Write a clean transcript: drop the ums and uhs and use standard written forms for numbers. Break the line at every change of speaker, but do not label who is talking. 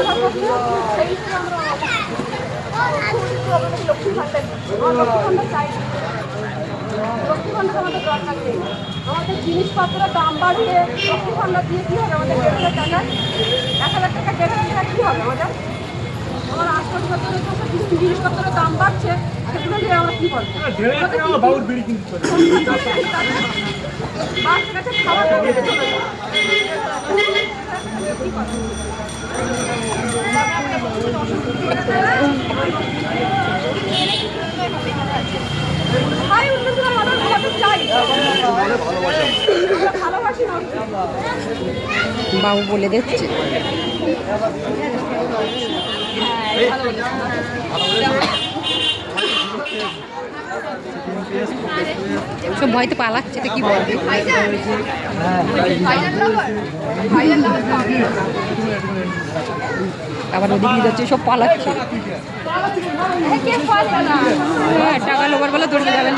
ব্যবহার করছে সেই হিসেবে আমরা লক্ষ্মী ভাণ্ডার চাই। লক্ষ্মী ভাণ্ডার আমাদের দরকার নেই। আমাদের জিনিসপত্রের দাম বাড়ছে, লক্ষ্মী ভাণ্ডার দিয়ে কী হবে? আমাদের 1,000 টাকা 1,000 টাকা 1,500 টাকা কী হবে আমাদের? আমার আসবাবপত্রের জিনিসপত্রের দাম বাড়ছে, সেগুলো নিয়ে আমরা কী করবো? বাচ্চা কাছে খাওয়া চলে যাবে।
বাবু বলে দিচ্ছে সব ভয়তে পালাচ্ছে, তো কি বলবে? আবার ওদিকে যাচ্ছে, সব পালাচ্ছে। টাকা লোবার বলে দৌড়ে যাবেন।